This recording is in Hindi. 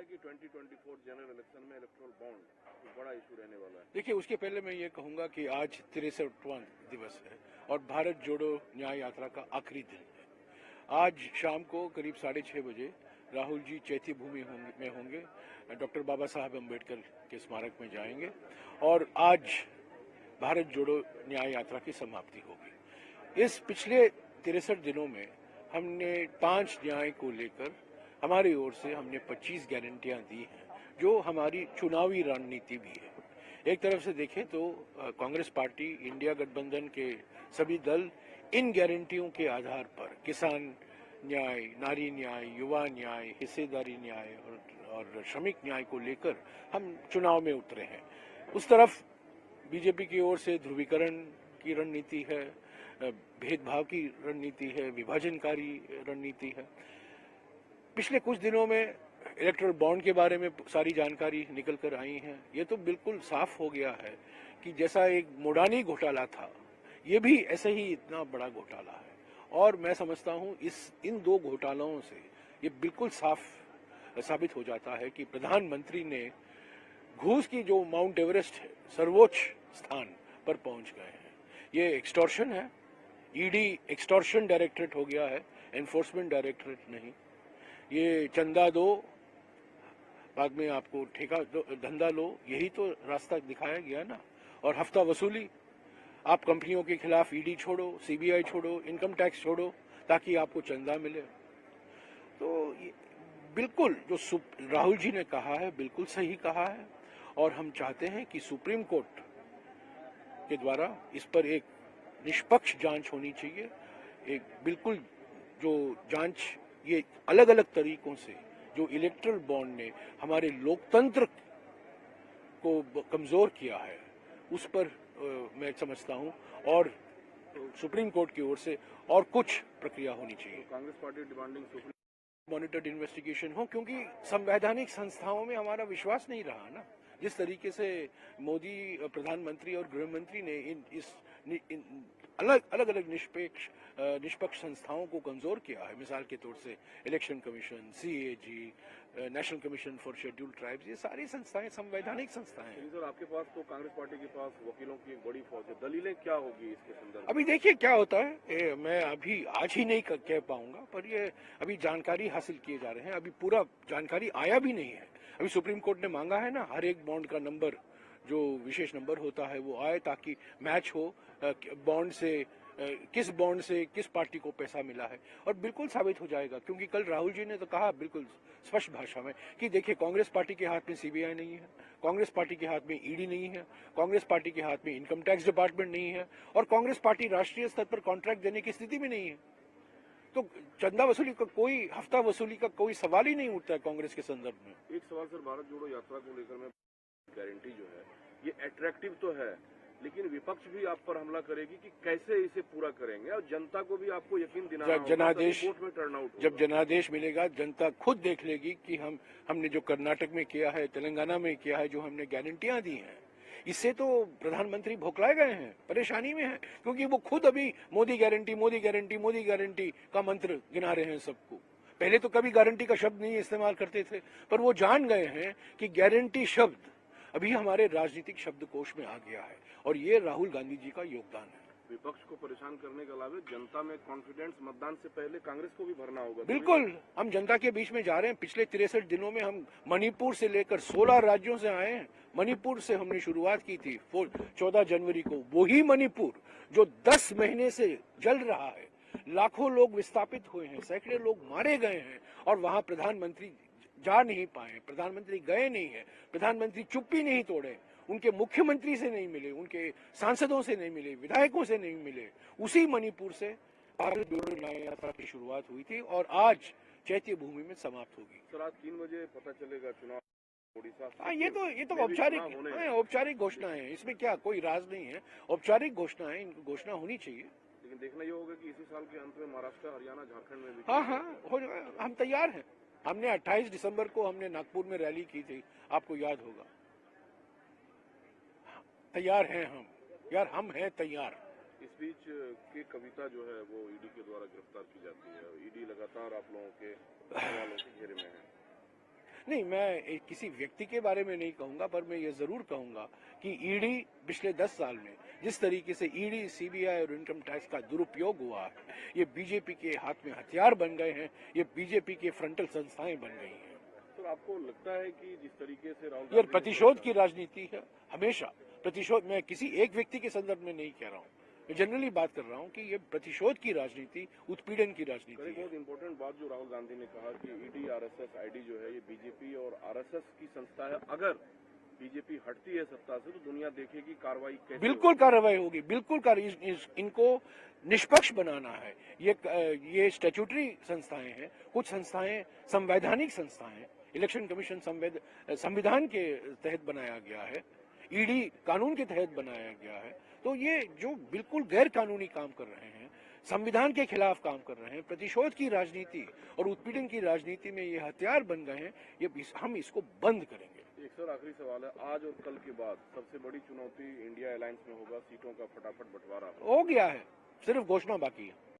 है कि 2024 जनरल इलेक्शन में इलेक्टोरल बॉन्ड बड़ा इशू रहने वाला है? देखिए, उसके पहले मैं ये कहूंगा कि आज 63वां दिवस है और भारत जोड़ो न्याय यात्रा का आखिरी दिन है। आज शाम को करीब 6:30 बजे राहुल जी चैत्य भूमि में होंगे, डॉक्टर बाबा साहब अम्बेडकर के स्मारक में जाएंगे और आज भारत जोड़ो न्याय यात्रा की समाप्ति होगी। इस पिछले 63 दिनों में हमने 5 न्याय को लेकर हमारी ओर से हमने 25 गारंटियां दी हैं, जो हमारी चुनावी रणनीति भी है। एक तरफ से देखें तो कांग्रेस पार्टी, इंडिया गठबंधन के सभी दल इन गारंटियों के आधार पर किसान न्याय, नारी न्याय, युवा न्याय, हिस्सेदारी न्याय और श्रमिक न्याय को लेकर हम चुनाव में उतरे हैं। उस तरफ बीजेपी की ओर से ध्रुवीकरण की रणनीति है, भेदभाव की रणनीति है, विभाजनकारी रणनीति है। पिछले कुछ दिनों में इलेक्टोरल बॉन्ड के बारे में सारी जानकारी निकल कर आई है। ये तो बिल्कुल साफ हो गया है कि जैसा एक मोडानी घोटाला था, ये भी ऐसे ही इतना बड़ा घोटाला है। और मैं समझता हूं इन दो घोटालों से ये बिल्कुल साफ साबित हो जाता है कि प्रधानमंत्री ने घूस की जो माउंट एवरेस्ट है, सर्वोच्च स्थान पर पहुंच गए हैं। ये एक्सटॉर्शन है, ईडी एक्सटॉर्शन डायरेक्टरेट हो गया है, एनफोर्समेंट डायरेक्टरेट नहीं। ये चंदा दो, बाद में आपको ठेका दो, धंधा लो, यही तो रास्ता दिखाया गया ना। और हफ्ता वसूली, आप कंपनियों के खिलाफ ईडी छोड़ो, सीबीआई छोड़ो, इनकम टैक्स छोड़ो, ताकि आपको चंदा मिले। तो बिल्कुल जो राहुल जी ने कहा है बिल्कुल सही कहा है और हम चाहते हैं कि सुप्रीम कोर्ट के द्वारा इस पर एक निष्पक्ष जांच होनी चाहिए। एक बिल्कुल जो जांच ये अलग अलग तरीकों से जो इलेक्टोरल बॉन्ड ने हमारे लोकतंत्र को कमजोर किया है, उस पर मैं समझता हूं और सुप्रीम कोर्ट की ओर से और कुछ प्रक्रिया होनी चाहिए। तो Congress party demanding monitored investigation हो, क्योंकि संवैधानिक संस्थाओं में हमारा विश्वास नहीं रहा ना। जिस तरीके से मोदी प्रधानमंत्री और गृह मंत्री ने इन अलग निष्पक्ष संस्थाओं को कमजोर किया है, मिसाल के तौर से election commission, CAG, national commission for scheduled tribes, ये सारी संस्थाएं संवैधानिक संस्थाएं हैं। सर, आपके पास तो कांग्रेस पार्टी के पास वकीलों की एक बड़ी फौज है, दलीलें क्या होगी इसके संदर्भ? अभी देखिए क्या होता है, मैं अभी आज ही नहीं कह पाऊंगा, पर ये अभी जानकारी हासिल किए जा रहे हैं। अभी पूरा जानकारी आया भी नहीं है। अभी सुप्रीम कोर्ट ने मांगा है ना, हर एक बॉन्ड का नंबर, जो विशेष नंबर होता है वो आए, ताकि मैच हो बॉन्ड से किस बॉन्ड से किस पार्टी को पैसा मिला है। और बिल्कुल साबित हो जाएगा, क्योंकि कल राहुल जी ने तो कहा बिल्कुल स्पष्ट भाषा में कि देखिए, कांग्रेस पार्टी के हाथ में सीबीआई नहीं है, कांग्रेस पार्टी के हाथ में ईडी नहीं है, कांग्रेस पार्टी के हाथ में इनकम टैक्स डिपार्टमेंट नहीं है और कांग्रेस पार्टी राष्ट्रीय स्तर पर कॉन्ट्रैक्ट देने की स्थिति में नहीं है। तो चंदा वसूली का कोई, हफ्ता वसूली का कोई सवाल ही नहीं उठता है कांग्रेस के संदर्भ में। एक सवाल सर, भारत जोड़ो यात्रा को लेकर में गारंटी जो है ये अट्रैक्टिव तो है, लेकिन विपक्ष भी आप पर हमला करेगी कि कैसे इसे पूरा करेंगे, और जनता को भी आपको यकीन दिलाना होगा, जनादेश वोट में टर्नआउट जब जनादेश मिलेगा, जनता खुद देख लेगी कि हमने जो कर्नाटक में किया है, तेलंगाना में किया है, जो हमने गारंटियां दी हैं, इससे तो प्रधानमंत्री भोकलाए गए हैं, परेशानी में हैं, क्योंकि वो खुद अभी Modi guarantee Modi guarantee Modi guarantee का मंत्र गिना रहे हैं सबको। पहले तो कभी गारंटी का शब्द नहीं इस्तेमाल करते थे, पर वो जान गए हैं कि गारंटी शब्द अभी हमारे राजनीतिक शब्दकोश में आ गया है और ये राहुल गांधी जी का योगदान है। विपक्ष को परेशान करने के अलावा जनता में कॉन्फिडेंस मतदान से पहले कांग्रेस को भी भरना होगा। बिल्कुल, हम जनता के बीच में जा रहे हैं। पिछले 63 दिनों में हम मणिपुर से लेकर 16 राज्यों से आए हैं। मणिपुर से हमने शुरुआत की थी 14 जनवरी को। वही मणिपुर जो 10 महीने से जल रहा है, लाखों लोग विस्थापित हुए हैं, सैकड़े लोग मारे गए हैं और वहां प्रधानमंत्री जा नहीं पाए, प्रधानमंत्री गए नहीं है, प्रधानमंत्री चुप्पी नहीं तोड़े, उनके मुख्यमंत्री से नहीं मिले, उनके सांसदों से नहीं मिले, विधायकों से नहीं मिले। उसी मणिपुर से भारत जोड़ो न्याय यात्रा की शुरुआत हुई थी और आज चैत्य भूमि में समाप्त होगी। सर, आज 3 बजे पता चलेगा चुनाव ओडिशा। ये तो औपचारिक घोषणा है, इसमें क्या कोई राज नहीं है, औपचारिक घोषणा है, घोषणा होनी चाहिए। लेकिन देखना ये होगा कि इसी साल के अंत में महाराष्ट्र, हरियाणा, झारखंड में भी। हाँ, हो जाएगा, हम तैयार हैं। हमने 28 दिसंबर को हमने नागपुर में रैली की थी, आपको याद होगा। तैयार हैं हम, यार हम हैं तैयार। इस बीच के कविता जो है वो ईडी के द्वारा गिरफ्तार की जाती है। ईडी लगातार आप लोगों के सवालों के घेरे में है। नहीं, मैं किसी व्यक्ति के बारे में नहीं कहूंगा, पर मैं ये जरूर कहूंगा कि ईडी पिछले 10 साल में जिस तरीके से ईडी, सीबीआई और इनकम टैक्स का दुरुपयोग हुआ है, ये बीजेपी के हाथ में हथियार बन गए हैं, ये बीजेपी के फ्रंटल संस्थाएं बन गई हैं। तो आपको लगता है कि जिस तरीके से राहुल ये गांधी प्रतिशोध की राजनीति है, हमेशा प्रतिशोध। मैं किसी एक व्यक्ति के संदर्भ में नहीं कह रहा हूँ, मैं जनरली बात कर रहा हूँ कि ये प्रतिशोध की राजनीति, उत्पीड़न की राजनीति एक है। बहुत इंपॉर्टेंट बात जो राहुल गांधी ने कहा कि ईडी, आरएसएस, आईडी जो है ये बीजेपी और आरएसएस की संस्था है। अगर बीजेपी हटती है सत्ता से तो दुनिया देखेगी कार्रवाई कैसे बिल्कुल कार्रवाई होगी, बिल्कुल इनको निष्पक्ष बनाना है। ये स्टैट्यूटरी संस्थाएं हैं, कुछ संस्थाएं संवैधानिक संस्थाएं हैं। इलेक्शन कमीशन संविधान के तहत बनाया गया है, ईडी कानून के तहत बनाया गया है। तो ये जो बिल्कुल गैर कानूनी काम कर रहे हैं, संविधान के खिलाफ काम कर रहे हैं, प्रतिशोध की राजनीति और उत्पीड़न की राजनीति में ये हथियार बन गए हैं, हम इसको बंद करेंगे। एक सर आखिरी सवाल है, आज और कल के बाद सबसे बड़ी चुनौती इंडिया अलायंस में होगा सीटों का फटाफट बंटवारा। हो गया है, सिर्फ घोषणा बाकी है।